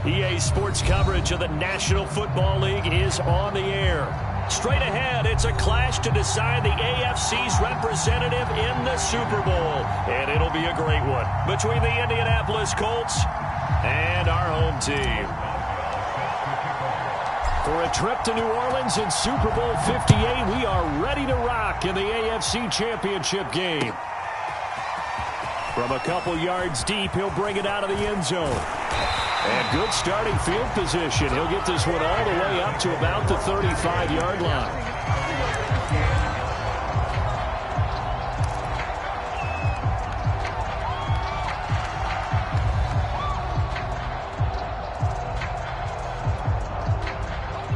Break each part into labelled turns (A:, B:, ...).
A: EA Sports coverage of the National Football League is on the air. Straight ahead, it's a clash to decide the AFC's representative in the Super Bowl. And it'll be a great one between the Indianapolis Colts and our home team. For a trip to New Orleans in Super Bowl 58, we are ready to rock in the AFC Championship game. From a couple yards deep, he'll bring it out of the end zone. And good starting field position. He'll get this one all the way up to about the 35-yard line.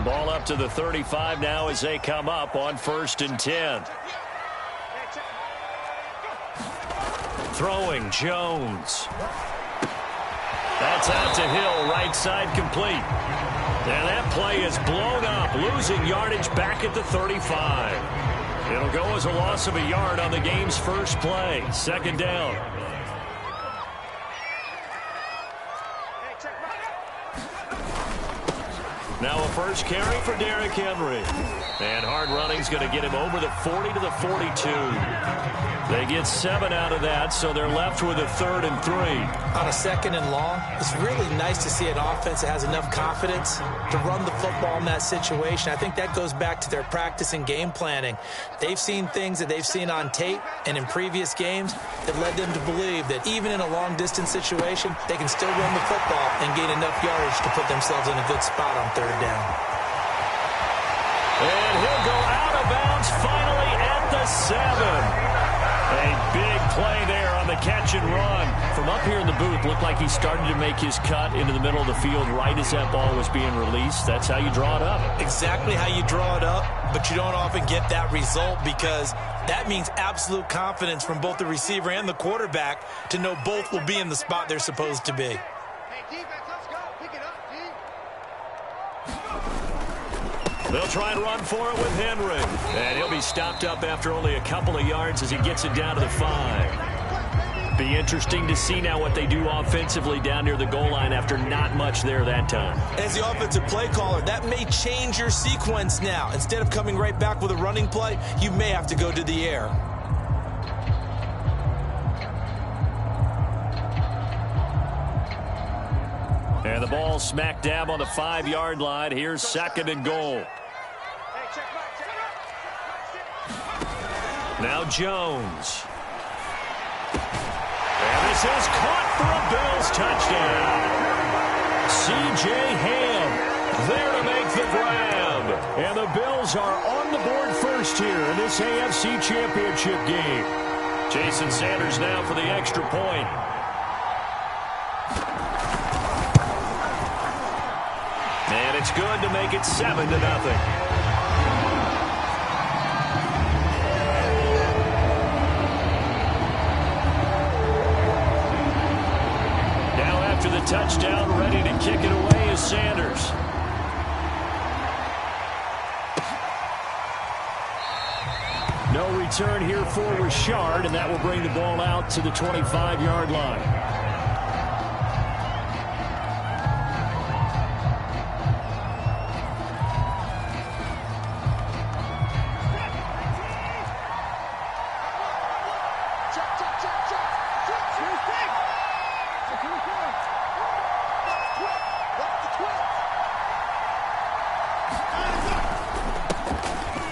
A: Ball up to the 35 now as they come up on 1st and 10. Throwing Jones. That's out to Hill, right side complete. And that play is blown up, losing yardage back at the 35. It'll go as a loss of a yard on the game's first play. 2nd down. Now a first carry for Derrick Henry. And hard running's going to get him over the 40 to the 42. They get 7 out of that, so they're left with a 3rd and 3.
B: On a 2nd and long, it's really nice to see an offense that has enough confidence to run the football in that situation. I think that goes back to their practice and game planning. They've seen things that they've seen on tape and in previous games that led them to believe that even in a long-distance situation, they can still run the football and gain enough yardage to put themselves in a good spot on 3rd down.
A: And he'll go out of bounds finally at the 7. A big play there on the catch and run. From up here in the booth, looked like he started to make his cut into the middle of the field right as that ball was being released. That's how you draw it up.
B: Exactly how you draw it up, but you don't often get that result because that means absolute confidence from both the receiver and the quarterback to know both will be in the spot they're supposed to be.
A: They'll try and run for it with Henry. And he'll be stopped up after only a couple of yards as he gets it down to the 5. Be interesting to see now what they do offensively down near the goal line after not much there that time.
B: As the offensive play caller, that may change your sequence now. Instead of coming right back with a running play, you may have to go to the air.
A: And the ball smack dab on the 5-yard line. Here's 2nd and goal. Now Jones. And this is caught for a Bills touchdown. C.J. Ham there to make the grab. And the Bills are on the board first here in this AFC Championship game. Jason Sanders now for the extra point. And it's good to make it 7-0. After the touchdown, ready to kick it away is Sanders. No return here for Richard, and that will bring the ball out to the 25-yard line.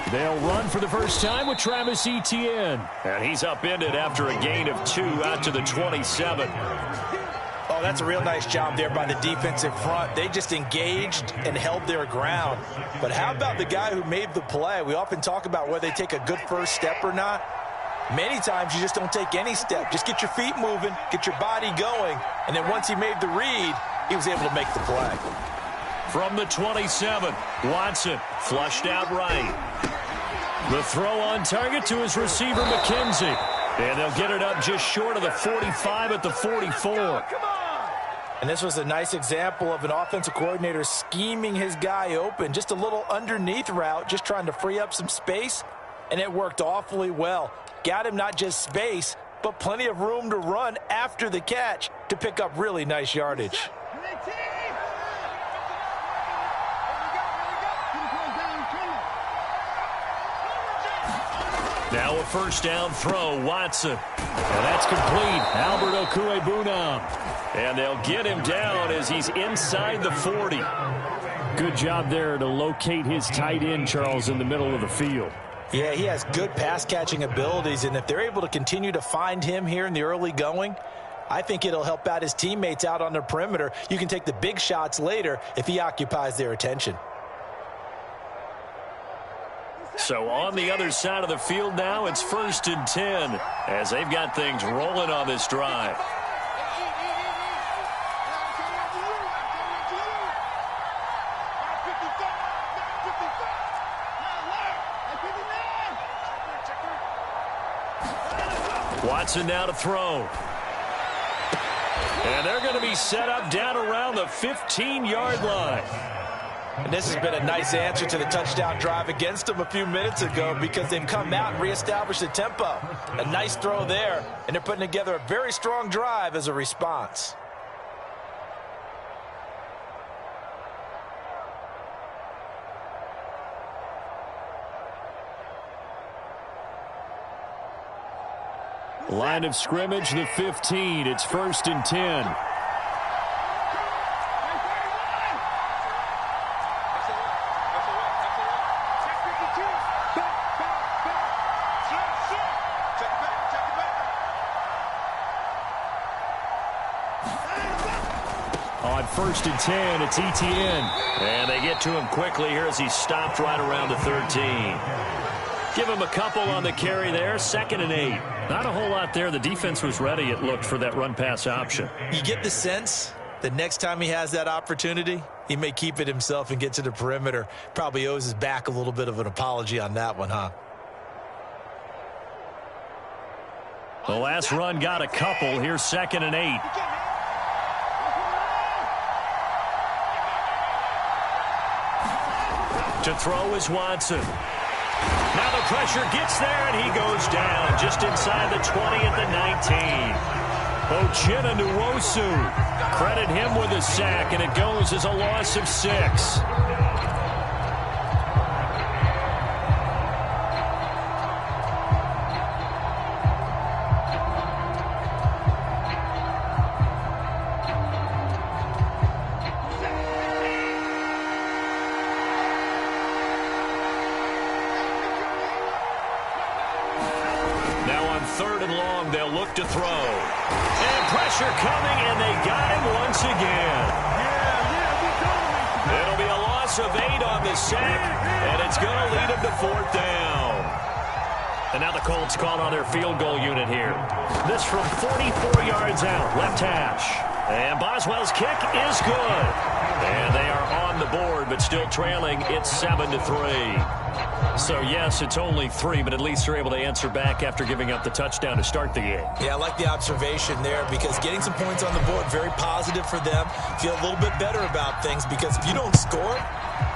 A: They'll run for the first time with Travis Etienne. And he's upended after a gain of 2 out to the 27.
B: Oh, that's a real nice job there by the defensive front. They just engaged and held their ground. But how about the guy who made the play? We often talk about whether they take a good first step or not. Many times you just don't take any step. Just get your feet moving, get your body going, and then once he made the read, he was able to make the play.
A: From the 27, Watson flushed out right. The throw on target to his receiver, McKenzie. And they'll get it up just short of the 45 at the 44.
B: And this was a nice example of an offensive coordinator scheming his guy open. Just a little underneath route, just trying to free up some space. And it worked awfully well. Got him not just space, but plenty of room to run after the catch to pick up really nice yardage.
A: Now a first down throw, Watson. And that's complete. Albert Okwuegbunam. And they'll get him down as he's inside the 40. Good job there to locate his tight end, Charles, in the middle of the field.
B: Yeah, he has good pass-catching abilities, and if they're able to continue to find him here in the early going, I think it'll help out his teammates out on the perimeter. You can take the big shots later if he occupies their attention.
A: So on the other side of the field now, it's 1st and 10 as they've got things rolling on this drive. Watson now to throw. And they're going to be set up down around the 15-yard line.
B: And this has been a nice answer to the touchdown drive against them a few minutes ago because they've come out and reestablished the tempo. A nice throw there, and they're putting together a very strong drive as a response.
A: Line of scrimmage, the 15. It's 1st and 10. On 1st and 10, it's Etienne. And they get to him quickly here as he's stopped right around the 13. Give him a couple on the carry there. 2nd and 8. Not a whole lot there. The defense was ready, it looked, for that run-pass option.
B: You get the sense that next time he has that opportunity, he may keep it himself and get to the perimeter. Probably owes his back a little bit of an apology on that one, huh?
A: The last run got a couple. Here's 2nd and 8. To throw is Watson. Now the pressure gets there, and he goes down just inside the 20 at the 19. Uchenna Nwosu. Credit him with a sack, and it goes as a loss of 6. To throw. And pressure coming, and they got him once again. It'll be a loss of 8 on the sack, and it's going to lead him to 4th down. And now the Colts call on their field goal unit here. This from 44 yards out, left hash. And Boswell's kick is good. And they are on the board, but still trailing. It's 7-3. So, yes, it's only 3, but at least they're able to answer back after giving up the touchdown to start the game.
B: Yeah, I like the observation there because getting some points on the board, very positive for them. Feel a little bit better about things because if you don't score,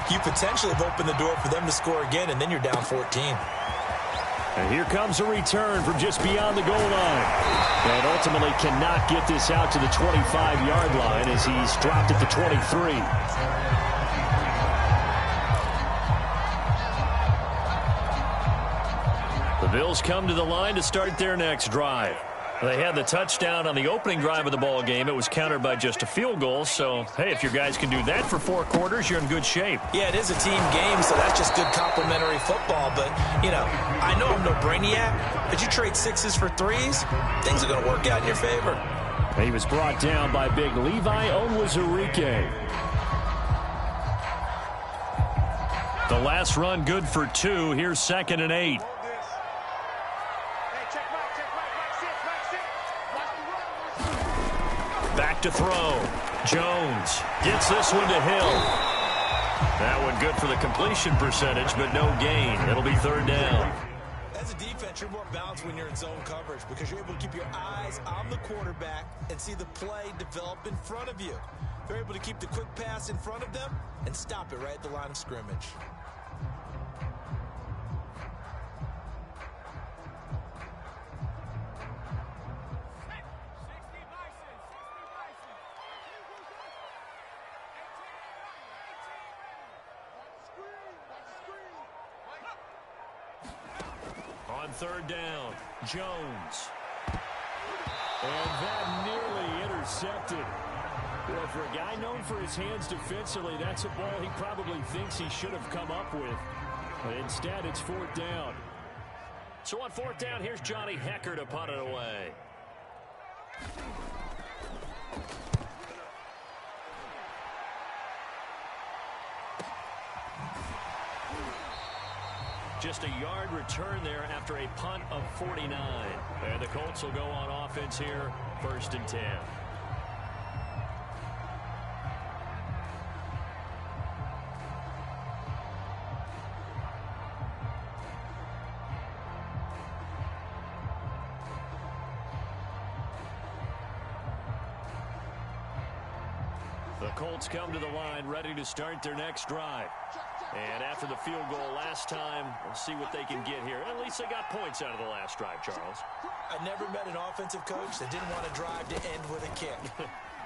B: you potentially have opened the door for them to score again, and then you're down 14.
A: And here comes a return from just beyond the goal line. And ultimately cannot get this out to the 25-yard line as he's dropped at the 23. The Bills come to the line to start their next drive. They had the touchdown on the opening drive of the ball game. It was countered by just a field goal. So, hey, if your guys can do that for 4 quarters, you're in good shape.
B: Yeah, it is a team game, so that's just good complementary football. But, you know, I know I'm no brainiac, but you trade 6s for 3s, things are going to work out in your favor.
A: He was brought down by big Levi Onwuzurike. The last run good for 2. Here's 2nd and 8. Back to throw. Jones gets this one to Hill. That one good for the completion percentage, but no gain. It'll be 3rd down.
B: As a defense, you're more balanced when you're in zone coverage because you're able to keep your eyes on the quarterback and see the play develop in front of you. They're able to keep the quick pass in front of them and stop it right at the line of scrimmage.
A: On third down, Jones. And that nearly intercepted. Well, for a guy known for his hands defensively, that's a ball he probably thinks he should have come up with. But instead, it's fourth down. So on fourth down, here's Johnny Hecker to punt it away. Just a yard return there after a punt of 49. And the Colts will go on offense here, 1st and 10. The Colts come to the line ready to start their next drive. And after the field goal last time, we'll see what they can get here. At least they got points out of the last drive, Charles.
B: I never met an offensive coach that didn't want to drive to end with a kick.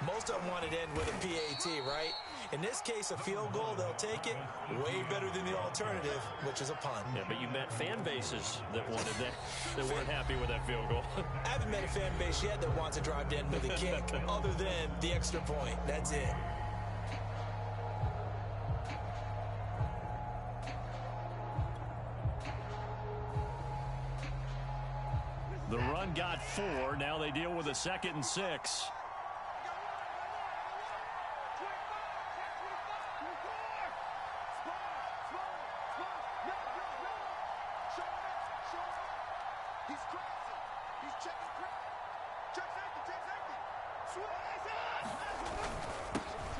B: Most of them wanted to end with a PAT, right? In this case, a field goal, they'll take it. Way better than the alternative, which is a punt.
A: Yeah, but you met fan bases that wanted that, that weren't happy with that field goal.
B: I haven't met a fan base yet that wants to drive to end with a kick, other than the extra point. That's it.
A: The run got 4. Now they deal with a 2nd and 6.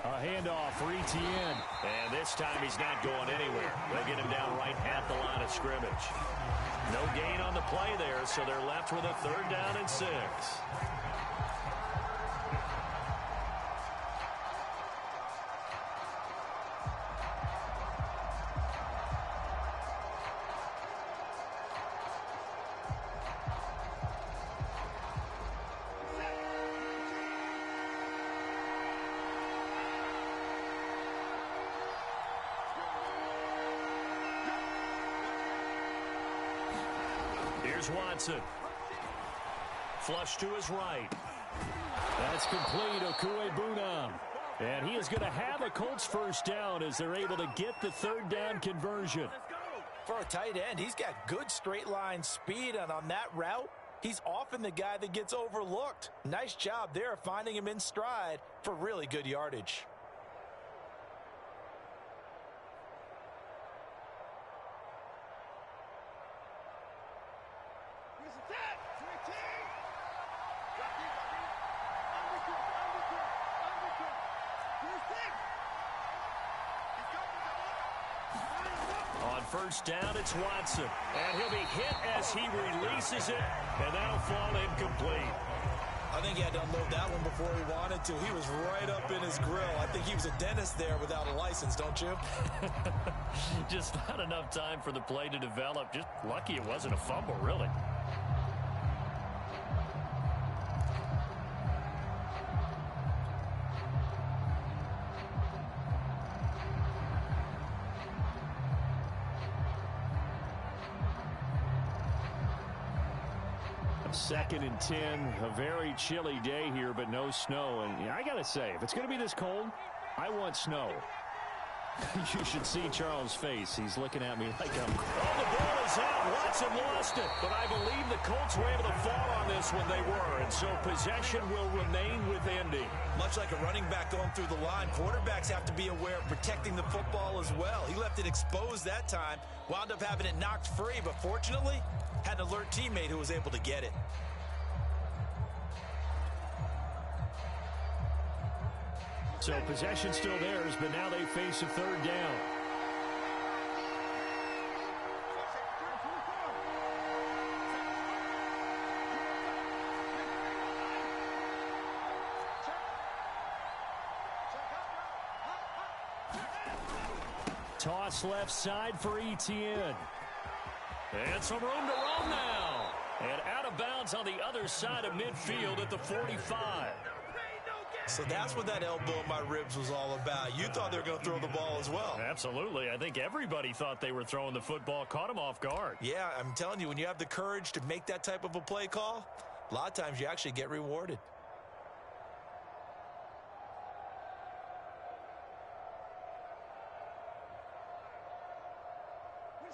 A: A handoff for Etienne. And this time he's not going anywhere. They'll get him down right at the line of scrimmage. No gain on the play there, so they're left with a 3rd down and 6. Here's Watson. Flush to his right. That's complete. Okuebunam. And he is going to have a Colts 1st down as they're able to get the 3rd down conversion.
B: For a tight end, he's got good straight line speed, and on that route, he's often the guy that gets overlooked. Nice job there finding him in stride for really good yardage.
A: On 1st down, it's Watson. And he'll be hit as he releases it, and that'll fall incomplete.
B: I think he had to unload that one before he wanted to. He was right up in his grill. I think he was a dentist there without a license, don't you?
A: Just not enough time for the play to develop. Just lucky it wasn't a fumble, really. Second and 10, a very chilly day here, but no snow. And I got to say, if it's going to be this cold, I want snow. You should see Charles' face. He's looking at me like I'm... Oh, the ball is out. Watson lost it. But I believe the Colts were able to fall on this when they were. And so possession will remain with Indy.
B: Much like a running back going through the line, quarterbacks have to be aware of protecting the football as well. He left it exposed that time, wound up having it knocked free, but fortunately, had an alert teammate who was able to get it.
A: So possession still theirs, but now they face a 3rd down. Toss left side for Etienne. And some room to roam now. And out of bounds on the other side of midfield at the 45.
B: So that's what that elbow in my ribs was all about. You thought they were going to throw the ball as well.
A: Absolutely. I think everybody thought they were throwing the football, caught him off guard.
B: Yeah, I'm telling you, when you have the courage to make that type of a play call, a lot of times you actually get rewarded.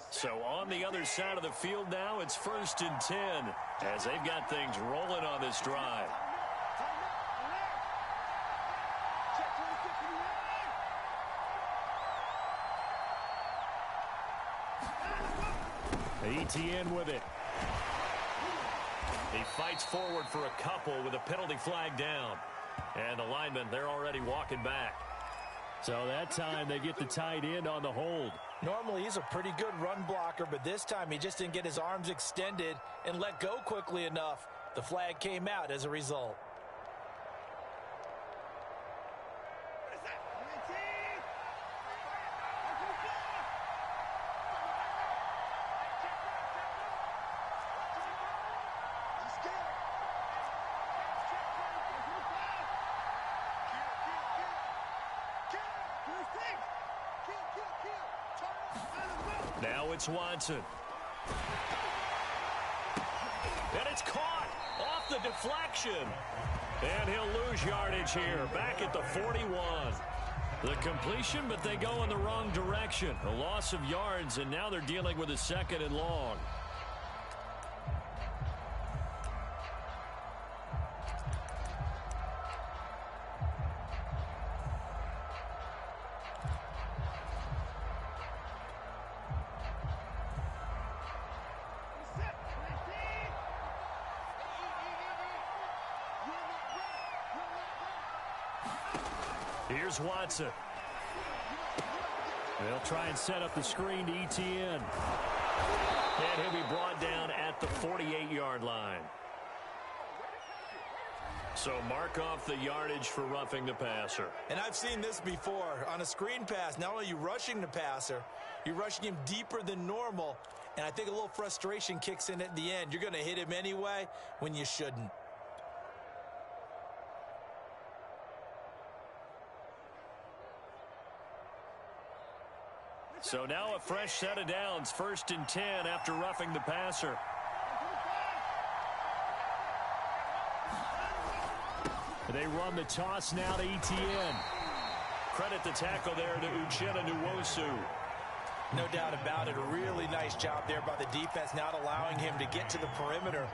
A: So on the other side of the field now, it's 1st and 10 as they've got things rolling on this drive. Etienne with it. He fights forward for a couple with a penalty flag down. And the linemen, they're already walking back. So that time they get the tight end on the hold.
B: Normally he's a pretty good run blocker, but this time he just didn't get his arms extended and let go quickly enough. The flag came out as a result.
A: Now it's Watson. And it's caught off the deflection. And he'll lose yardage here, back at the 41. The completion, but they go in the wrong direction. A loss of yards, and now they're dealing with a 2nd and long. Here's Watson. They'll try and set up the screen to Etienne. And he'll be brought down at the 48-yard line. So mark off the yardage for roughing the passer.
B: And I've seen this before. On a screen pass, not only are you rushing the passer, you're rushing him deeper than normal. And I think a little frustration kicks in at the end. You're going to hit him anyway when you shouldn't.
A: So now a fresh set of downs, 1st and 10 after roughing the passer. They run the toss now to Etienne. Credit the tackle there to Uchenna Nwosu.
B: No doubt about it. A really nice job there by the defense, not allowing him to get to the perimeter.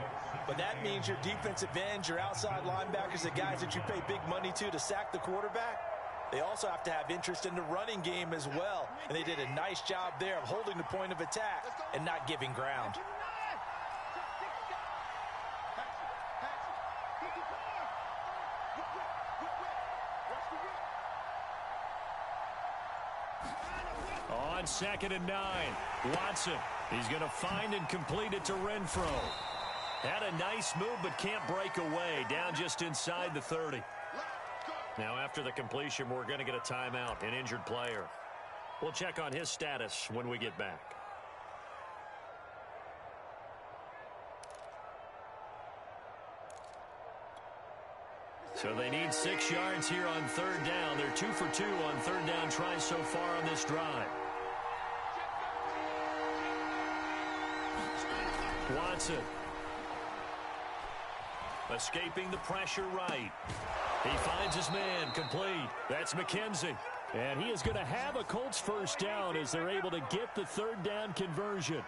B: But that means your defensive ends, your outside linebackers, the guys that you pay big money to sack the quarterback, they also have to have interest in the running game as well. And they did a nice job there of holding the point of attack and not giving ground.
A: On 2nd and 9, Watson. He's going to find and complete it to Renfro. Had a nice move but can't break away. Down just inside the 30. Now, after the completion, we're going to get a timeout, an injured player. We'll check on his status when we get back. So they need 6 yards here on 3rd down. They're 2 for 2 on 3rd down tries so far on this drive. Watson. Escaping the pressure right. He finds his man, complete. That's McKenzie. And he is going to have a Colts 1st down as they're able to get the 3rd down conversion.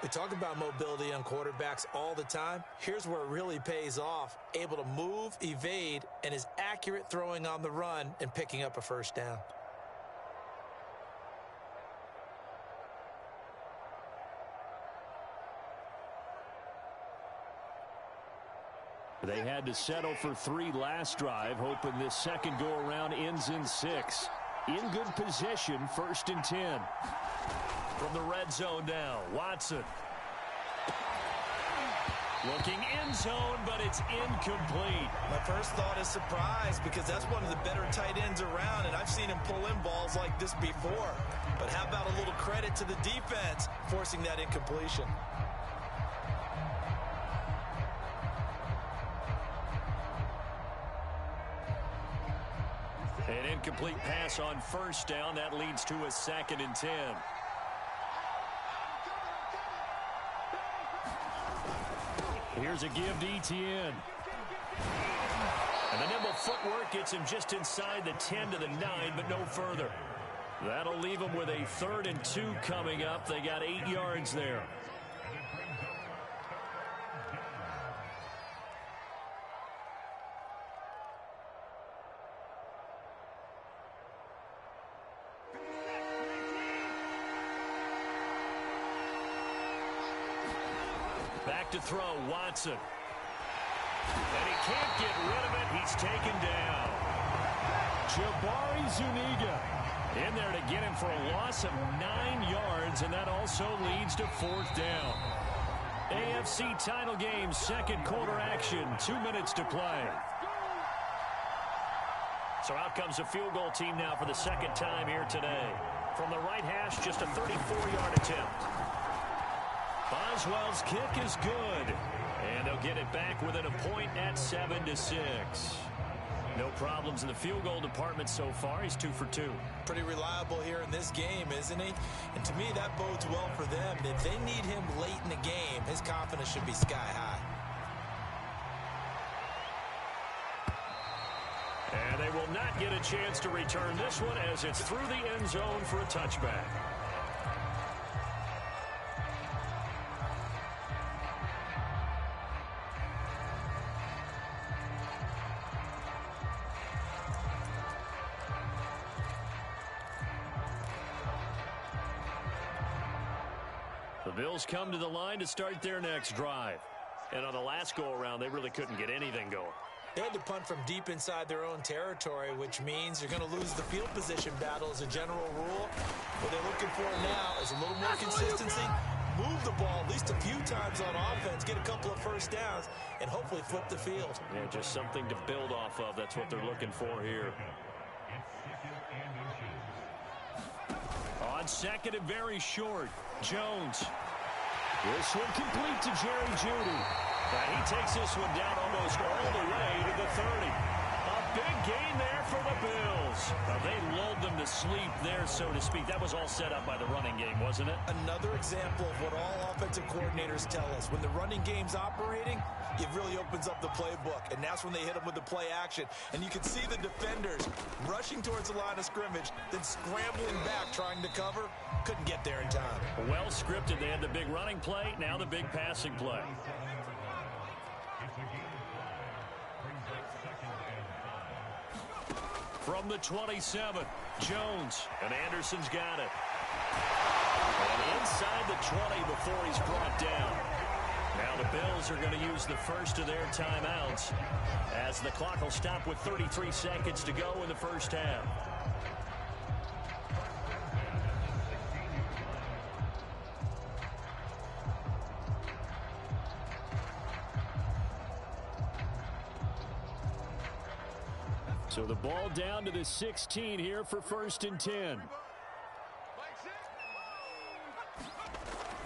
B: We talk about mobility on quarterbacks all the time. Here's where it really pays off. Able to move, evade, and is accurate throwing on the run and picking up a 1st down.
A: They had to settle for 3 last drive, hoping this second go-around ends in 6. In good position, 1st and 10. From the red zone now, Watson. Looking end zone, but it's incomplete.
B: My first thought is surprise because that's one of the better tight ends around, and I've seen him pull in balls like this before. But how about a little credit to the defense forcing that incompletion?
A: An incomplete pass on first down. That leads to a 2nd and 10. Here's a give to ETN. And the nimble footwork gets him just inside the 10 to the 9, but no further. That'll leave him with a 3rd and 2 coming up. They got 8 yards there. Back to throw, Watson. And he can't get rid of it. He's taken down. Jabari Zuniga in there to get him for a loss of 9 yards, and that also leads to 4th down. AFC title game, 2nd quarter action, 2 minutes to play. So out comes the field goal team now for the 2nd time here today. From the right hash, just a 34-yard attempt. Boswell's kick is good, and they'll get it back within a point at 7-6. No problems in the field goal department so far. He's 2 for 2.
B: Pretty reliable here in this game, isn't he? And to me, that bodes well for them. If they need him late in the game, his confidence should be sky high.
A: And they will not get a chance to return this one as it's through the end zone for a touchback. The Bills come to the line to start their next drive. And on the last go-around, they really couldn't get anything going.
B: They had to punt from deep inside their own territory, which means you're going to lose the field position battle as a general rule. What they're looking for now is a little more consistency, move the ball at least a few times on offense, get a couple of first downs, and hopefully flip the field.
A: Yeah, just something to build off of. That's what they're looking for here. On 2nd and very short, Jones. This one complete to Jerry Jeudy. And he takes this one down almost all the way to the 30. A big gain there for the Bills. They lulled them to sleep there, so to speak. That was all set up by the running game, wasn't it?
B: Another example of what all offensive coordinators tell us. When the running game's operating, it really opens up the playbook. And that's when they hit them with the play action. And you can see the defenders rushing towards the line of scrimmage, then scrambling back trying to cover. Couldn't get there in time.
A: Well scripted. They had the big running play, now the big passing play. From the 27, Jones, and Anderson's got it. And inside the 20 before he's brought down. Now the Bills are going to use the first of their timeouts as the clock will stop with 33 seconds to go in the first half. So the ball down to the 16 here for 1st and 10.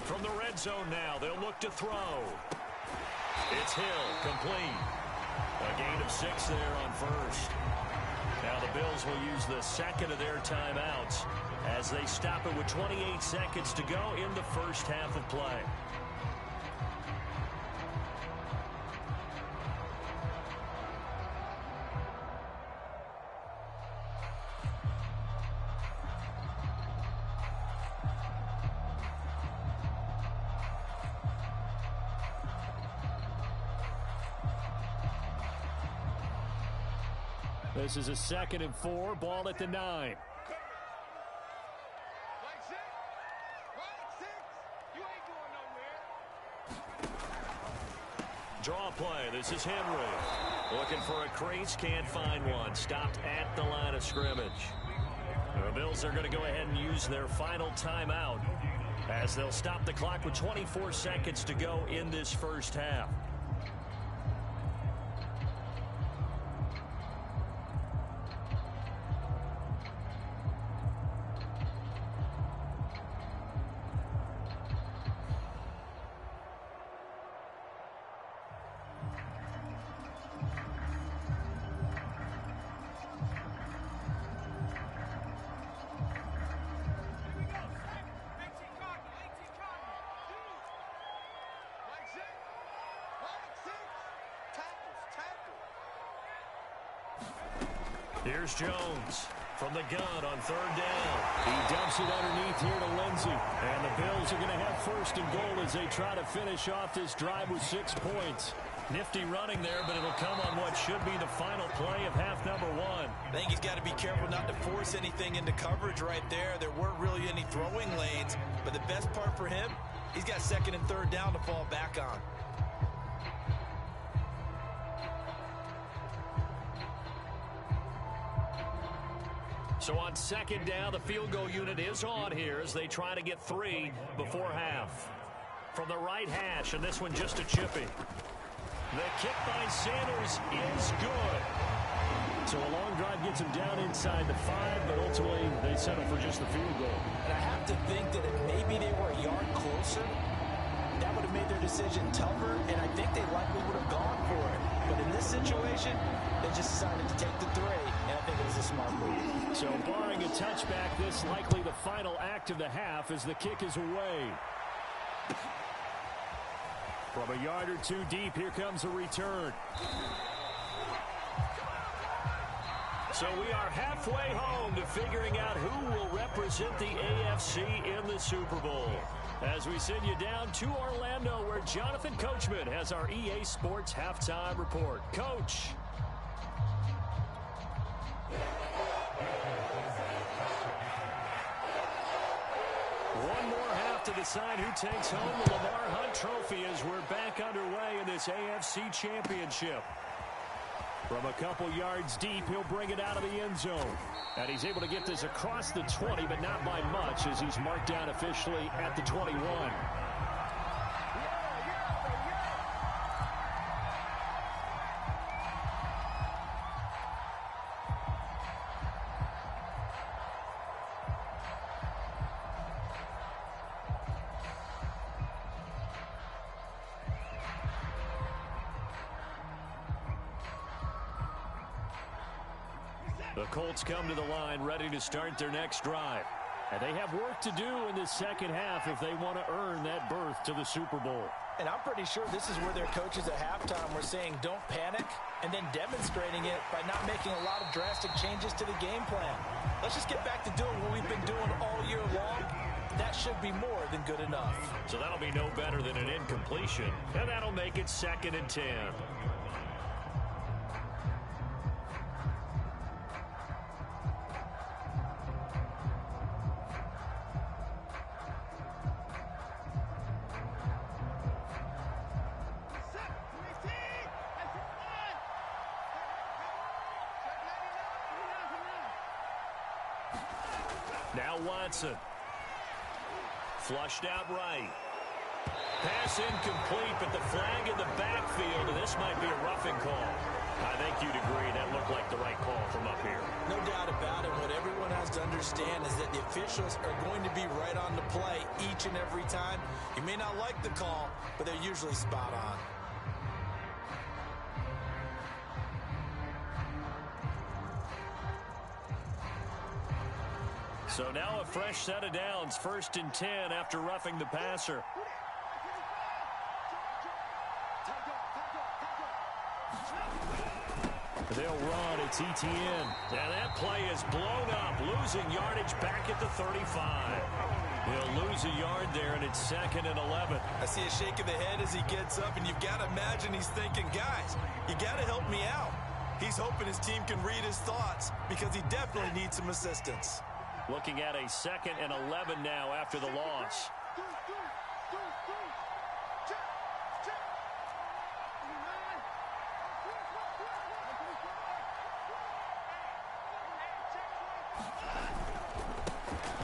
A: From the red zone now, they'll look to throw. It's Hill, complete. A gain of 6 there on first. Now the Bills will use the 2nd of their timeouts as they stop it with 28 seconds to go in the first half of play. This is a 2nd and 4, ball at the 9. Draw play. This is Henry. Looking for a crease, can't find one. Stopped at the line of scrimmage. The Bills are going to go ahead and use their final timeout as they'll stop the clock with 24 seconds to go in this first half. Here's Jones from the gun on third down. He dumps it underneath here to Lindsey. And the Bills are going to have first and goal as they try to finish off this drive with 6 points. Nifty running there, but it'll come on what should be the final play of half number 1.
B: I think he's got to be careful not to force anything into coverage right there. There weren't really any throwing lanes, but the best part for him, he's got second and third down to fall back on.
A: So on second down, the field goal unit is on here as they try to get 3 before half. From the right hash, and this one just a chippy. The kick by Sanders is good. So a long drive gets him down inside the 5, but ultimately they settle for just the field goal.
B: And I have to think that if maybe they were a yard closer, that would have made their decision tougher, and I think they likely would have gone for it. But in this situation, they just decided to take the 3, and I think it was a smart move.
A: So barring a touchback, this likely the final act of the half as the kick is away. From a yard or 2 deep, here comes a return. So we are halfway home to figuring out who will represent the AFC in the Super Bowl. As we send you down to Orlando, where Jonathan Coachman has our EA Sports Halftime Report. Coach. One more half to decide who takes home the Lamar Hunt Trophy as we're back underway in this AFC Championship. From a couple yards deep, he'll bring it out of the end zone. And he's able to get this across the 20, but not by much as he's marked down officially at the 21. The Colts come to the line ready to start their next drive. And they have work to do in the second half if they want to earn that berth to the Super Bowl.
B: And I'm pretty sure this is where their coaches at halftime were saying don't panic, and then demonstrating it by not making a lot of drastic changes to the game plan. Let's just get back to doing what we've been doing all year long. That should be more than good enough.
A: So that'll be no better than an incompletion, and that'll make it 2nd and 10. Now Watson. Flushed out right. Pass incomplete, but the flag in the backfield, and this might be a roughing call. I think you'd agree that looked like the right call from up here.
B: No doubt about it. What everyone has to understand is that the officials are going to be right on the play each and every time. You may not like the call, but they're usually spot on.
A: So now a fresh set of downs, 1st and 10 after roughing the passer. They'll run. It's ETN. Now that play is blown up, losing yardage back at the 35. He'll lose a yard there, and it's 2nd and 11.
B: I see a shake of the head as he gets up, and you've got to imagine he's thinking, guys, you got to help me out. He's hoping his team can read his thoughts because he definitely needs some assistance.
A: Looking at a 2nd and 11 now after the loss.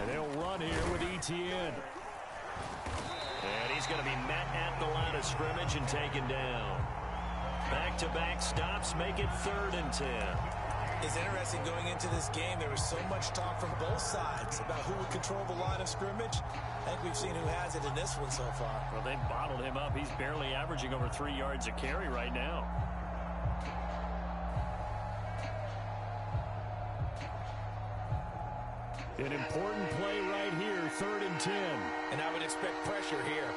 A: And they'll run here with ETN. And he's going to be met at the line of scrimmage and taken down. Back-to-back stops make it 3rd and 10.
B: It's interesting going into this game. There was so much talk from both sides about who would control the line of scrimmage. I think we've seen who has it in this one so far.
A: Well, they've bottled him up. He's barely averaging over 3 yards a carry right now. An important play right here, 3rd and 10.
B: And I would expect pressure here.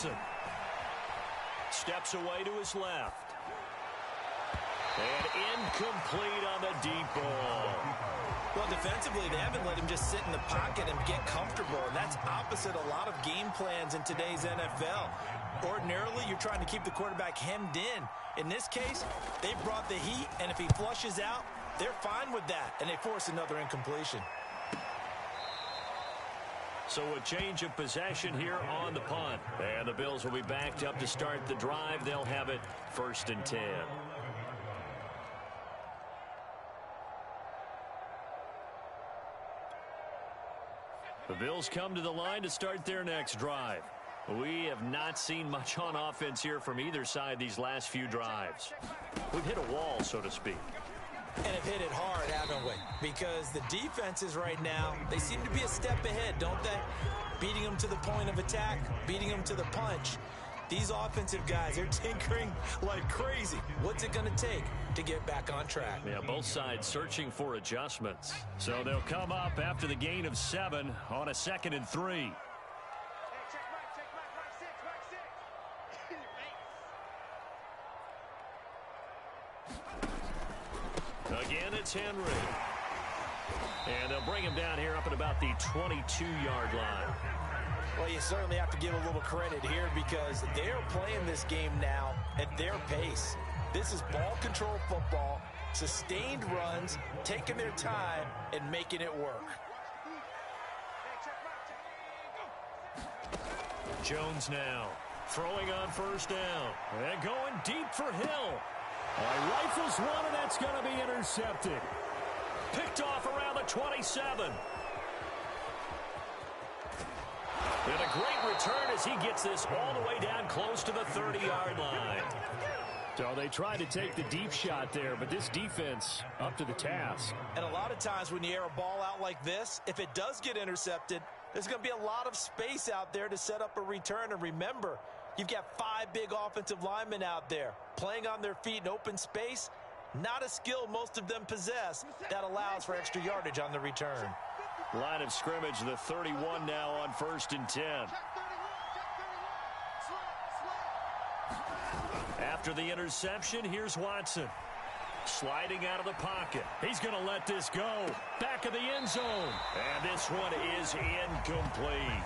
A: Watson. Steps away to his left. And incomplete on the deep ball.
B: Well, defensively, they haven't let him just sit in the pocket and get comfortable, and that's opposite a lot of game plans in today's NFL. Ordinarily, you're trying to keep the quarterback hemmed in. In this case, they brought the heat, and if he flushes out, they're fine with that, and they force another incompletion.
A: So a change of possession here on the punt. And the Bills will be backed up to start the drive. They'll have it 1st and 10. The Bills come to the line to start their next drive. We have not seen much on offense here from either side these last few drives. We've hit a wall, so to speak.
B: And have hit it hard, haven't we? Because the defenses right now, they seem to be a step ahead, don't they? Beating them to the point of attack, beating them to the punch. These offensive guys, they're tinkering like crazy. What's it going to take to get back on track?
A: Yeah, both sides searching for adjustments. So they'll come up after the gain of 7 on a 2nd and 3. Again, it's Henry. And they'll bring him down here up at about the 22-yard line.
B: Well, you certainly have to give a little credit here because they're playing this game now at their pace. This is ball control football, sustained runs, taking their time, and making it work.
A: Jones now throwing on 1st down. And going deep for Hill. Rifles one, and that's going to be intercepted. Picked off around the 27. And a great return as he gets this all the way down close to the 30-yard line. So they tried to take the deep shot there, but this defense up to the task.
B: And a lot of times when you air a ball out like this, if it does get intercepted, there's going to be a lot of space out there to set up a return. And remember, you've got 5 big offensive linemen out there playing on their feet in open space. Not a skill most of them possess that allows for extra yardage on the return.
A: Line of scrimmage, the 31 now on 1st and 10. After the interception, here's Watson. Sliding out of the pocket. He's going to let this go. Back of the end zone. And this one is incomplete.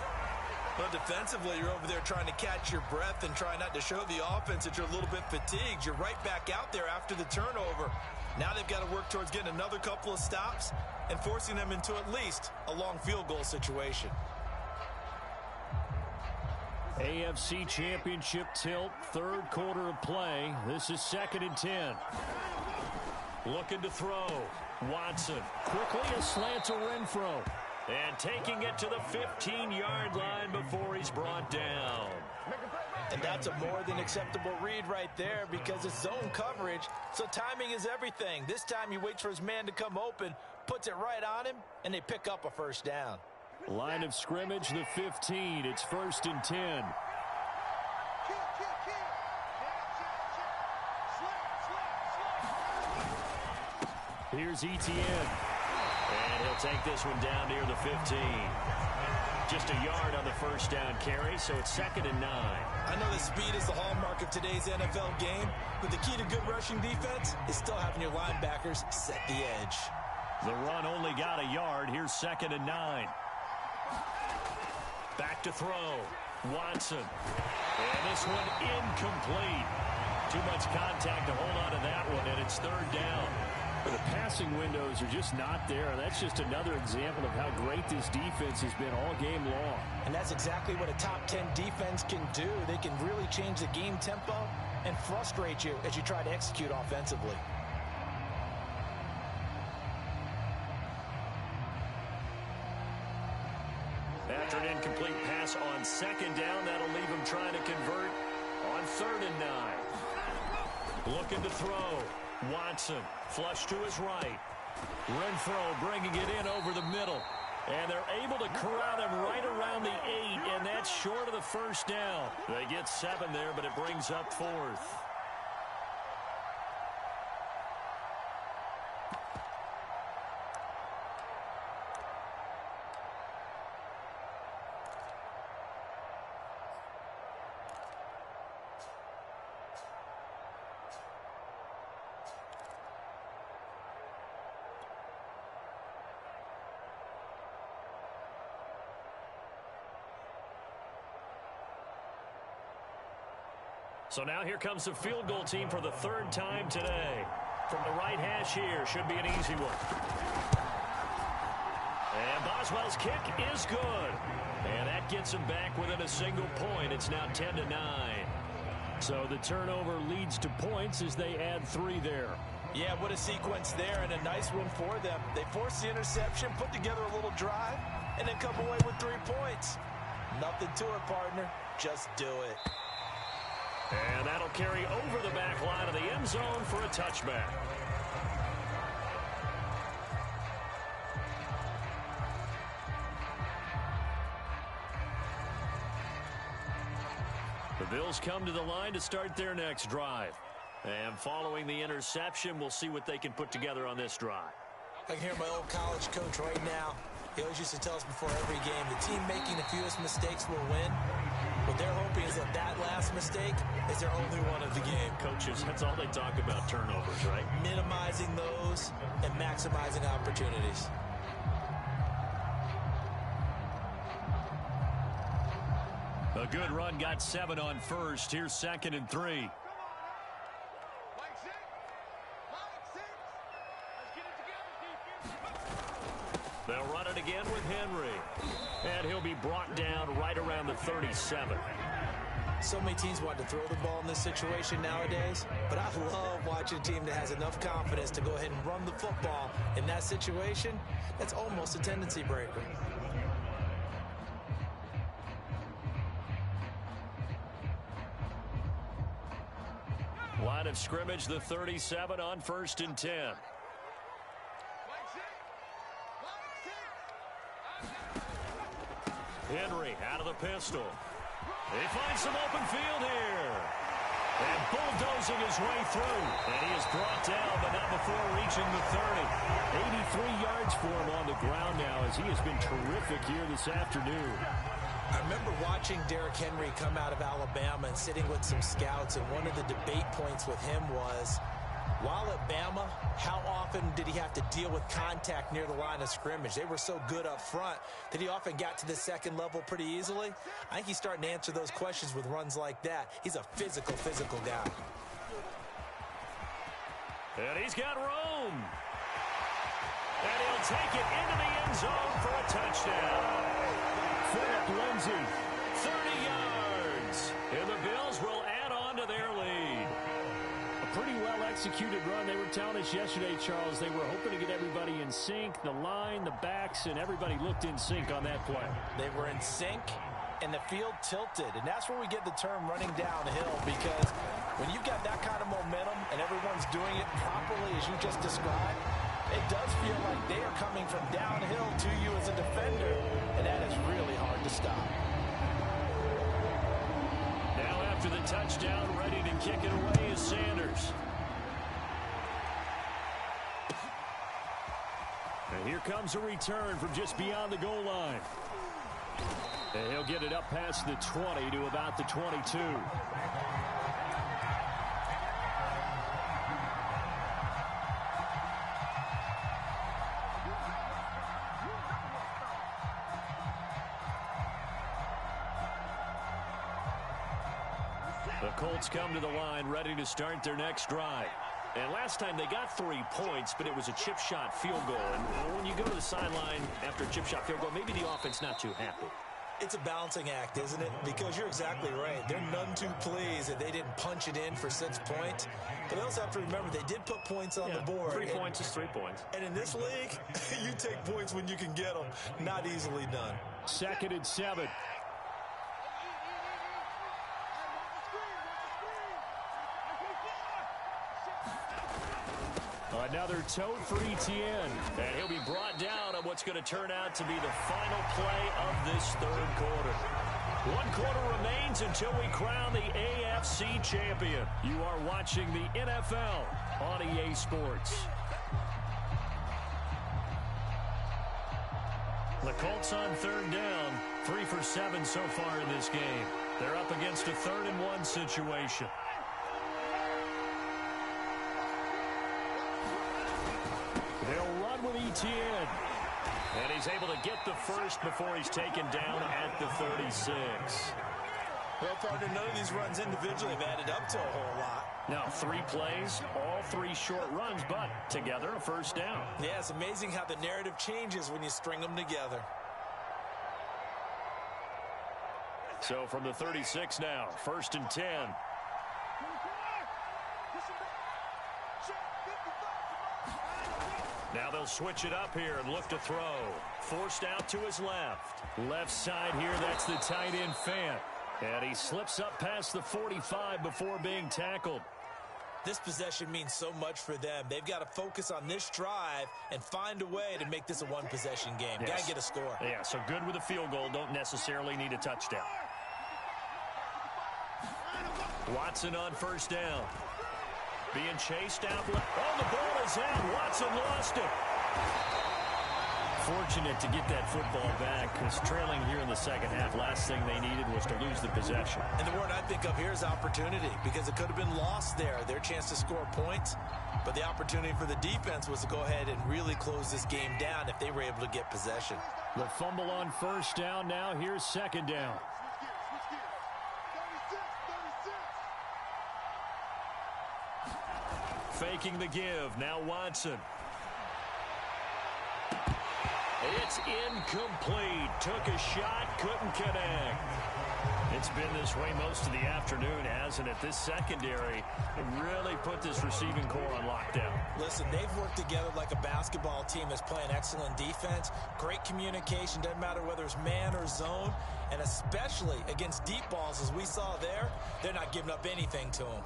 B: But defensively, you're over there trying to catch your breath and try not to show the offense that you're a little bit fatigued. You're right back out there after the turnover. Now they've got to work towards getting another couple of stops and forcing them into at least a long field goal situation.
A: AFC Championship tilt, 3rd quarter of play. This is 2nd and 10. Looking to throw. Watson quickly a slant to Renfro. And taking it to the 15-yard line before he's brought down.
B: And that's a more than acceptable read right there because it's zone coverage, so timing is everything. This time he waits for his man to come open, puts it right on him, and they pick up a 1st down.
A: Line of scrimmage, the 15. It's 1st and 10. Here's Etienne. And he'll take this one down near the 15. Just a yard on the 1st down carry, so it's 2nd and 9.
B: I know that speed is the hallmark of today's NFL game, but the key to good rushing defense is still having your linebackers set the edge.
A: The run only got a yard. Here's 2nd and 9. Back to throw. Watson. And this one incomplete. Too much contact to hold on to that one, and it's 3rd down. The passing windows are just not there. That's just another example of how great this defense has been all game long.
B: And that's exactly what a top 10 defense can do. They can really change the game tempo and frustrate you as you try to execute offensively.
A: After an incomplete pass on 2nd down, that'll leave him trying to convert on 3rd and 9. Looking to throw. Watson, flush to his right. Renfro bringing it in over the middle. And they're able to corral him right around the 8, and that's short of the 1st down. They get 7 there, but it brings up 4th. So now here comes the field goal team for the third time today. From the right hash here, should be an easy one. And Boswell's kick is good. And that gets him back within a single point. It's now 10-9. So the turnover leads to points as they add 3 there.
B: Yeah, what a sequence there, and a nice one for them. They force the interception, put together a little drive, and then come away with 3 points. Nothing to it, partner. Just do it.
A: And that'll carry over the back line of the end zone for a touchback. The Bills come to the line to start their next drive. And following the interception, we'll see what they can put together on this drive.
B: I can hear my old college coach right now. He always used to tell us before every game, the team making the fewest mistakes will win. What they're hoping is that last mistake is their only one of the game.
A: Coaches, that's all they talk about, turnovers, right?
B: Minimizing those and maximizing opportunities.
A: A good run, got 7 on first. Here's 2nd and 3. They'll run it again with Henry. And he'll be brought down right around the 37.
B: So many teams want to throw the ball in this situation nowadays, but I love watching a team that has enough confidence to go ahead and run the football in that situation. That's almost a tendency breaker.
A: Line of scrimmage, the 37 on 1st and 10. Henry out of the pistol. He finds some open field here. And bulldozing his way through. And he is brought down, but not before reaching the 30. 83 yards for him on the ground now, as he has been terrific here this afternoon.
B: I remember watching Derrick Henry come out of Alabama and sitting with some scouts, and one of the debate points with him was, while at Bama, how often did he have to deal with contact near the line of scrimmage? They were so good up front that he often got to the second level pretty easily. I think he's starting to answer those questions with runs like that. He's a physical guy.
A: And he's got room. And he'll take it into the end zone for a touchdown. Philip Lindsay, 30 yards. And the Bills will add on to their lead. A pretty well-executed run. They were telling us yesterday, Charles, they were hoping to get everybody in sync, the line, the backs, and everybody looked in sync on that play.
B: They were in sync, and the field tilted. And that's where we get the term running downhill, because when you've got that kind of momentum and everyone's doing it properly as you just described, it does feel like they are coming from downhill to you as a defender, and that is really hard to stop.
A: Now after the touchdown, ready to kick it away is Sanders. And here comes a return from just beyond the goal line. And he'll get it up past the 20 to about the 22. The Colts come to the line ready to start their next drive. And last time they got 3 points, but it was a chip shot field goal. And when you go to the sideline after a chip shot field goal, maybe the offense not too happy.
B: It's a balancing act, isn't it? Because you're exactly right. They're none too pleased that they didn't punch it in for 6 points. But they also have to remember they did put points on the board.
A: 3 points is 3 points.
B: And in this league, you take points when you can get them. Not easily done.
A: 2nd and 7. Another tote for Etienne. And he'll be brought down on what's going to turn out to be the final play of this third quarter. 1 quarter remains until we crown the AFC champion. You are watching the NFL on EA Sports. The Colts on 3rd down. 3 for 7 so far in this game. They're up against a 3rd and 1 situation. They'll run with Etienne. And he's able to get the first before he's taken down at the 36.
B: Well, partner, none of these runs individually have added up to a whole lot.
A: Now, 3 plays, all 3 short runs, but together a first down.
B: Yeah, it's amazing how the narrative changes when you string them together.
A: So from the 36 now, 1st and 10. Now they'll switch it up here and look to throw. Forced out to his left. Left side here, that's the tight end Fant. And he slips up past the 45 before being tackled.
B: This possession means so much for them. They've got to focus on this drive and find a way to make this a one-possession game.
A: Yes.
B: Got to get a score.
A: Yeah, so good with a field goal. Don't necessarily need a touchdown. Watson on first down. Being chased out. Oh, the ball is out. Watson lost it. Fortunate to get that football back because trailing here in the second half, last thing they needed was to lose the possession.
B: And the word I think of here is opportunity, because it could have been lost there, their chance to score points. But the opportunity for the defense was to go ahead and really close this game down if they were able to get possession.
A: The fumble on first down. Now here's second down. Faking the give. Now Watson. It's incomplete. Took a shot, couldn't connect. It's been this way most of the afternoon, hasn't it? This secondary really put this receiving core on lockdown.
B: Listen, they've worked together like a basketball team that's playing excellent defense. Great communication, doesn't matter whether it's man or zone. And especially against deep balls, as we saw there, they're not giving up anything to them.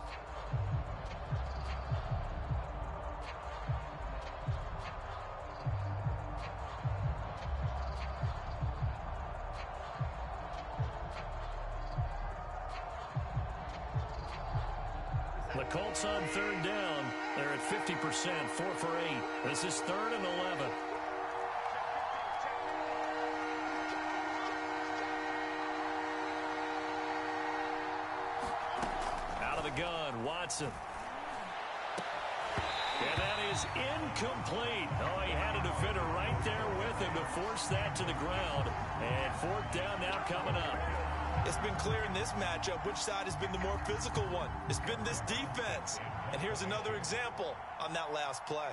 A: The Colts on third down. They're at 50%, 4 for 8. This is 3rd and 11. Out of the gun, Watson. And that is incomplete. Oh, he had a defender right there with him to force that to the ground. And 4th down now coming up.
B: It's been clear in this matchup which side has been the more physical one. It's been this defense. And here's another example on that last play.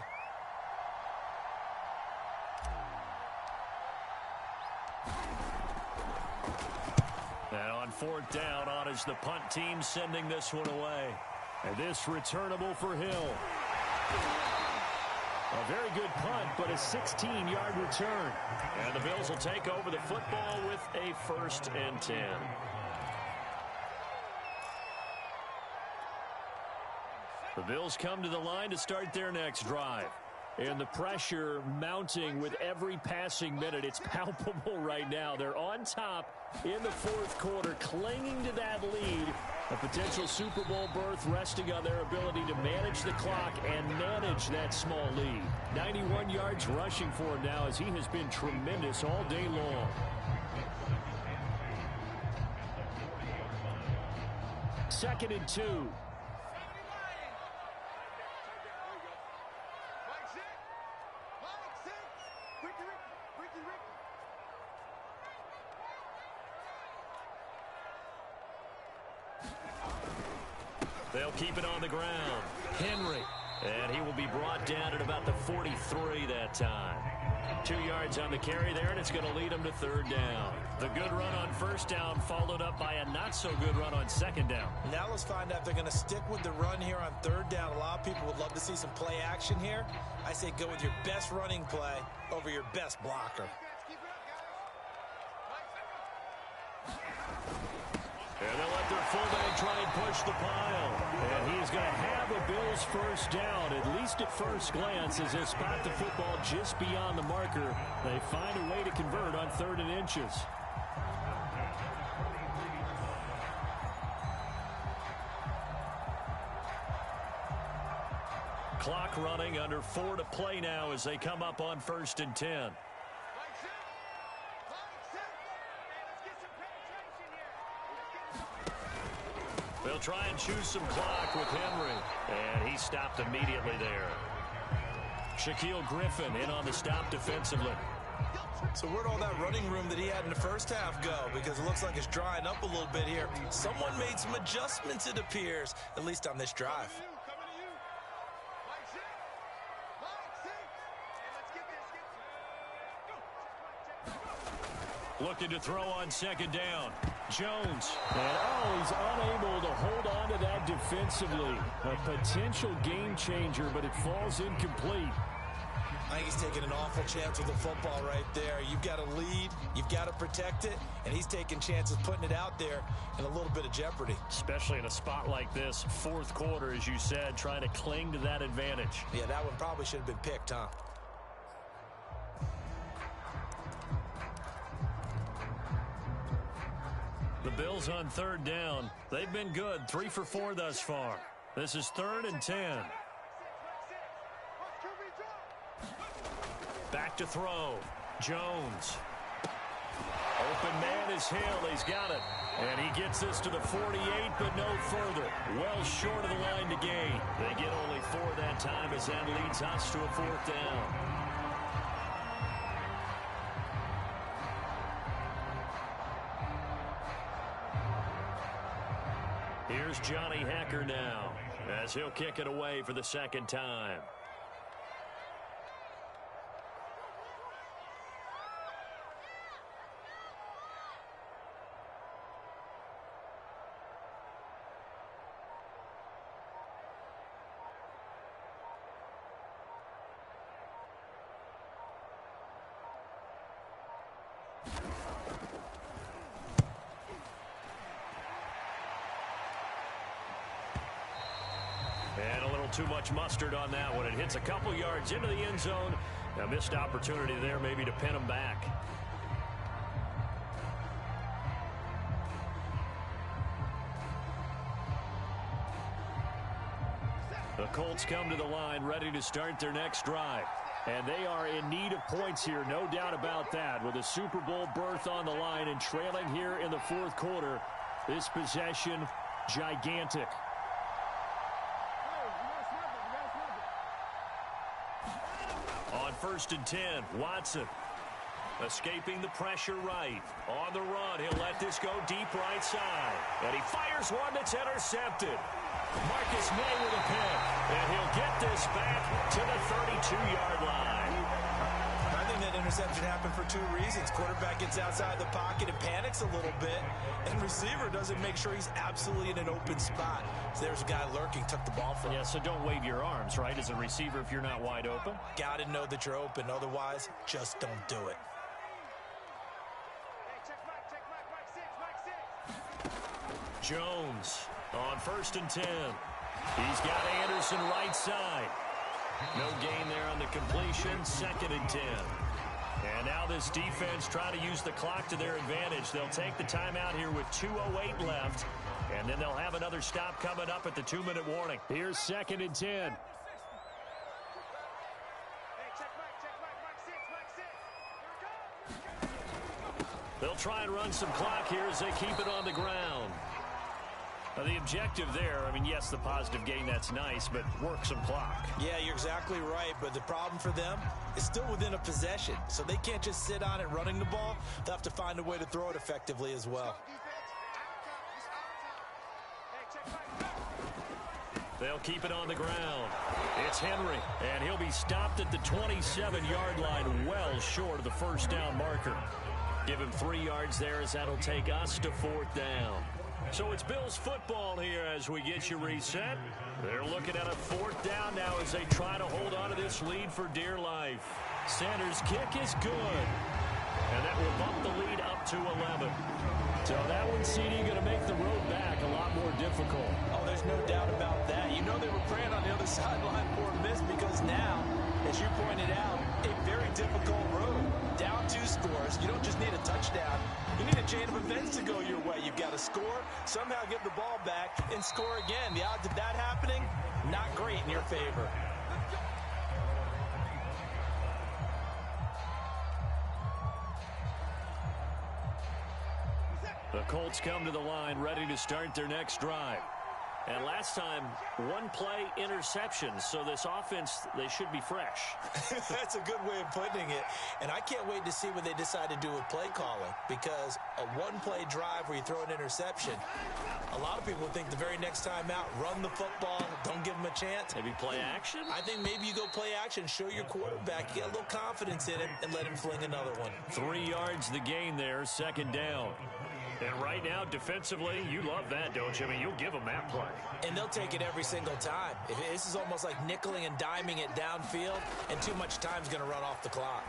A: And on 4th down, on is the punt team sending this one away. And this returnable for Hill. A very good punt, but a 16-yard return. And the Bills will take over the football with a 1st and 10. The Bills come to the line to start their next drive. And the pressure mounting with every passing minute. It's palpable right now. They're on top in the 4th quarter, clinging to that lead. A potential Super Bowl berth resting on their ability to manage the clock and manage that small lead. 91 yards rushing for him now as he has been tremendous all day long. Second and 2. They'll keep it on the ground. Henry. And he will be brought down at about the 43 that time. 2 yards on the carry there, and it's going to lead him to 3rd down. The good run on 1st down followed up by a not-so-good run on 2nd down.
B: Now let's find out if they're going to stick with the run here on 3rd down. A lot of people would love to see some play action here. I say go with your best running play over your best blocker.
A: And they'll let their fullback try and push the pile. And he's going to have a Bills 1st down, at least at first glance, as they spot the football just beyond the marker. They find a way to convert on 3rd and inches. Clock running, under 4 to play now as they come up on 1st and 10. They'll try and choose some clock with Henry. And he stopped immediately there. Shaquille Griffin in on the stop defensively.
B: So where'd all that running room that he had in the first half go? Because it looks like it's drying up a little bit here. Someone made some adjustments, it appears, at least on this drive.
A: Looking to throw on second down. Jones. And, he's unable to hold on to that defensively. A potential game changer, but it falls incomplete.
B: I think he's taking an awful chance with the football right there. You've got to lead, you've got to protect it, and he's taking chances putting it out there in a little bit of jeopardy.
A: Especially in a spot like this, fourth quarter, as you said, trying to cling to that advantage.
B: Yeah, that one probably should have been picked, huh?
A: The Bills on third down. They've been good, 3 for 4 thus far. This is 3rd and 10. Back to throw. Jones. Open man is Hill. He's got it. And he gets this to the 48, but no further. Well short of the line to gain. They get only 4 that time as that leads us to a 4th down. Here's Johnny Hecker now as he'll kick it away for the 2nd time. And a little too much mustard on that one. It hits a couple yards into the end zone. A missed opportunity there maybe to pin him back. The Colts come to the line ready to start their next drive. And they are in need of points here, no doubt about that. With a Super Bowl berth on the line and trailing here in the 4th quarter, this possession gigantic. On 1st and 10, Watson escaping the pressure right. On the run, he'll let this go deep right side. And he fires one that's intercepted. Marcus May with a pick. And he'll get this back to the 32-yard line.
B: I think that interception happened for 2 reasons. Quarterback gets outside the pocket and panics a little bit. And receiver doesn't make sure he's absolutely in an open spot. So there's a guy lurking, took the ball from him.
A: Yeah, so don't wave your arms, right, as a receiver if you're not wide open.
B: Got to know that you're open. Otherwise, just don't do it.
A: Jones on 1st and 10. He's got Anderson right side. No gain there on the completion. 2nd and 10. And now this defense trying to use the clock to their advantage. They'll take the timeout here with 2:08 left. And then they'll have another stop coming up at the 2-minute warning. Here's 2nd and 10. They'll try and run some clock here as they keep it on the ground. Now the objective there, I mean, yes, the positive gain, that's nice, but work some clock.
B: Yeah, you're exactly right, but the problem for them is still within a possession, so they can't just sit on it running the ball. They'll have to find a way to throw it effectively as well.
A: They'll keep it on the ground. It's Henry, and he'll be stopped at the 27-yard line, well short of the 1st down marker. Give him 3 yards there as that'll take us to 4th down. So it's Bills football here as we get you reset. They're looking at a 4th down now as they try to hold on to this lead for dear life. Sanders' kick is good. And that will bump the lead up to 11. So that one, CD, going to make the road back a lot more difficult.
B: Oh, there's no doubt about that. You know they were praying on the other sideline for a miss because now, as you pointed out, a very difficult road. Down 2 scores. You don't just need a touchdown. You need a chain of events to go your way. You've got to score, somehow get the ball back, and score again. The odds of that happening, not great in your favor.
A: The Colts come to the line ready to start their next drive. And last time, one play interception. So this offense, they should be fresh.
B: That's a good way of putting it. And I can't wait to see what they decide to do with play calling, because a one-play drive where you throw an interception, a lot of people think the very next time out, run the football, don't give them a chance.
A: Maybe play action?
B: I think maybe you go play action, show your quarterback, get a little confidence in him, and let him fling another one.
A: 3 yards the gain there, second down. And right now, defensively, you love that, don't you? I mean, you'll give them that play.
B: And they'll take it every single time. This is almost like nickeling and diming it downfield, and too much time's going to run off the clock.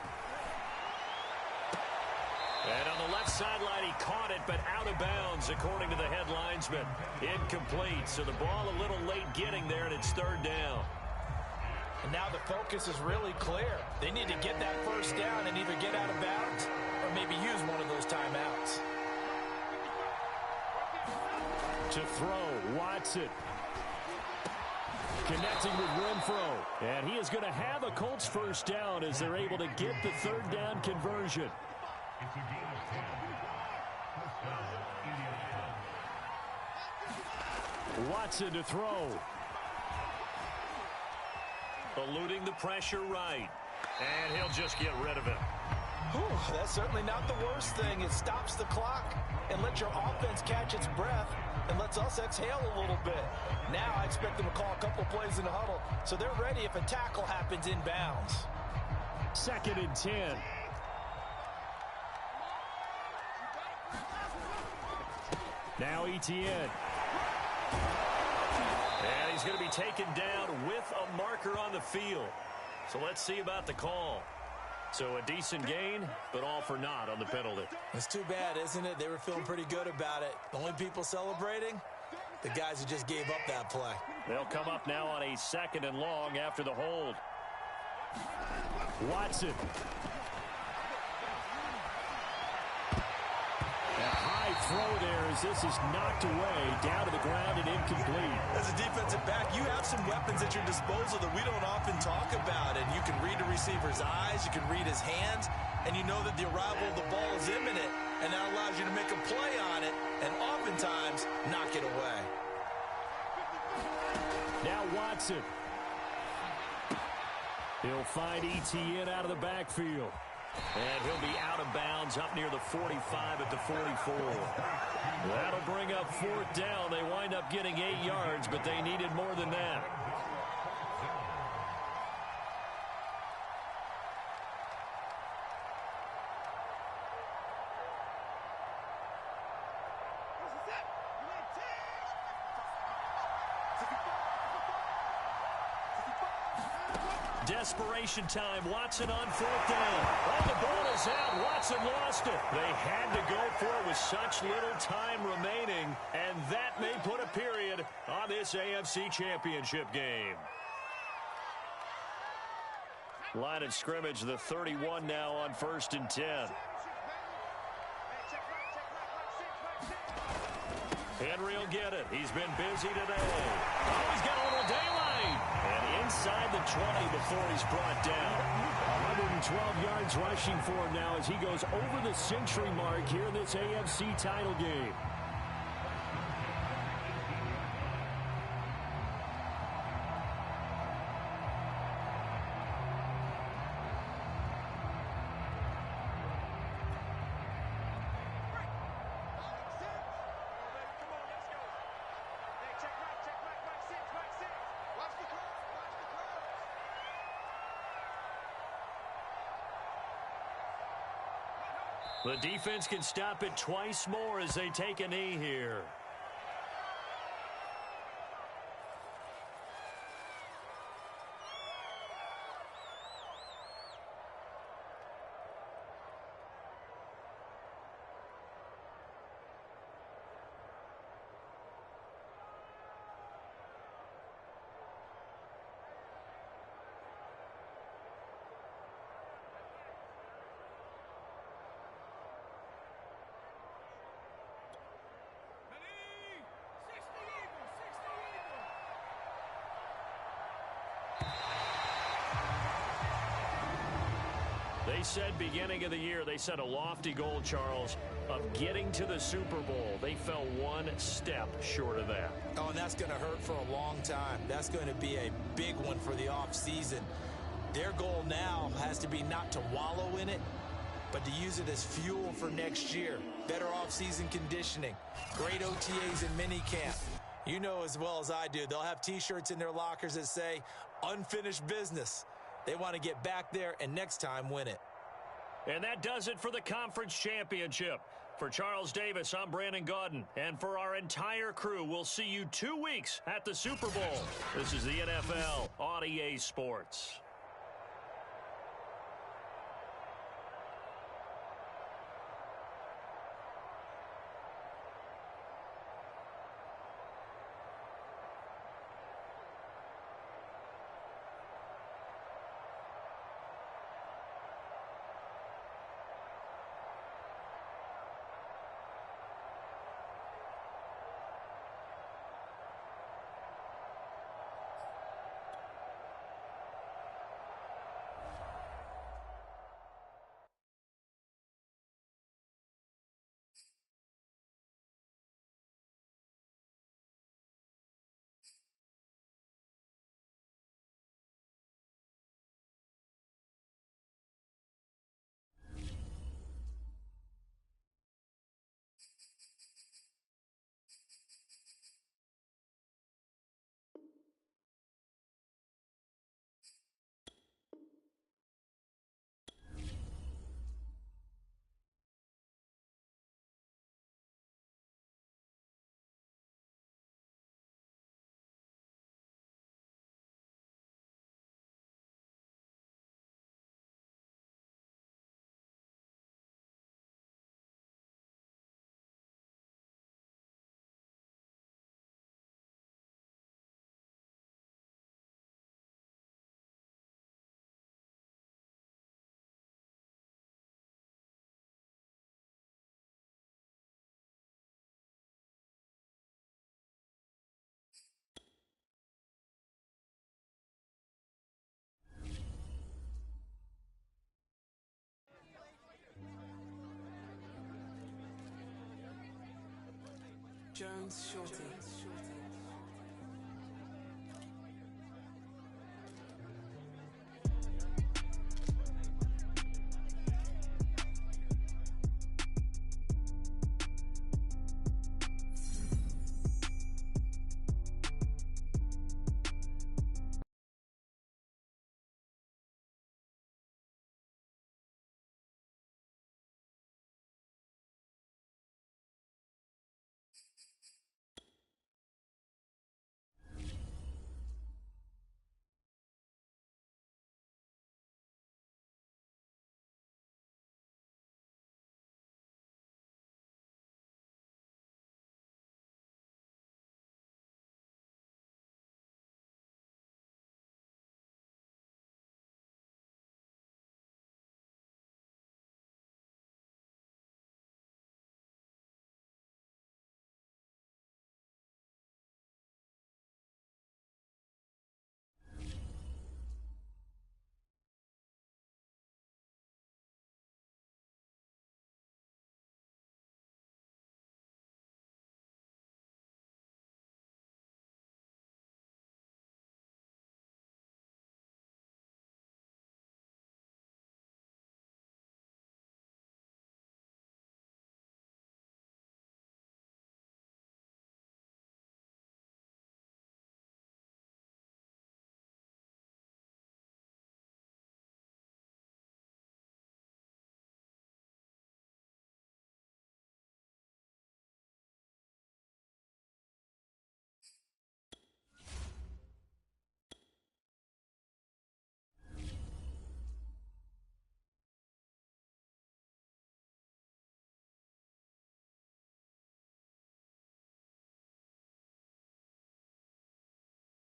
A: And on the left sideline, he caught it, but out of bounds, according to the head linesman. Incomplete, so the ball a little late getting there, and it's third down.
B: And now the focus is really clear. They need to get that first down and either get out of bounds or maybe use one of those timeouts.
A: To throw, Watson. Connecting with Renfro. And he is going to have a Colts first down as they're able to get the third down conversion. Watson to throw. Eluding the pressure right. And he'll just get rid of it.
B: Whew, that's certainly not the worst thing. It stops the clock and lets your offense catch its breath and lets us exhale a little bit. Now I expect them to call a couple plays in the huddle so they're ready if a tackle happens inbounds.
A: 2nd and 10. Now Etienne. And he's going to be taken down with a marker on the field. So let's see about the call. So a decent gain, but all for naught on the penalty.
B: It's too bad, isn't it? They were feeling pretty good about it. The only people celebrating, the guys who just gave up that play.
A: They'll come up now on a 2nd and long after the hold. Watson. High throw there as this is knocked away, down to the ground and incomplete.
B: As a defensive back, you have some weapons at your disposal that we don't often talk about. And you can read the receiver's eyes, you can read his hands, and you know that the arrival of the ball is imminent. And that allows you to make a play on it and oftentimes knock it away.
A: Now Watson. He'll find Etienne out of the backfield. And he'll be out of bounds up near the 45 at the 44. That'll bring up 4th down. They wind up getting 8 yards, but they needed more than that. Desperation time. Watson on 4th down. Oh, the ball is out. Watson lost it. They had to go for it with such little time remaining, and that may put a period on this AFC Championship game. Line of scrimmage, the 31 now on 1st and 10. Henry will get it. He's been busy today. Oh, he's got a little daylight. And inside the 20 before he's brought down. 112 yards rushing for him now as he goes over the century mark here in this AFC title game. The defense can stop it twice more as they take a knee here. They said beginning of the year, they set a lofty goal, Charles, of getting to the Super Bowl. They fell one step short of that.
B: Oh, and that's going to hurt for a long time. That's going to be a big one for the offseason. Their goal now has to be not to wallow in it, but to use it as fuel for next year. Better offseason conditioning, great OTAs and minicamp. You know as well as I do, they'll have T-shirts in their lockers that say, unfinished business. They want to get back there and next time win it.
A: And that does it for the conference championship. For Charles Davis, I'm Brandon Gaudin. And for our entire crew, we'll see you 2 weeks at the Super Bowl. This is the NFL on EA Sports.
C: Jones Shorty.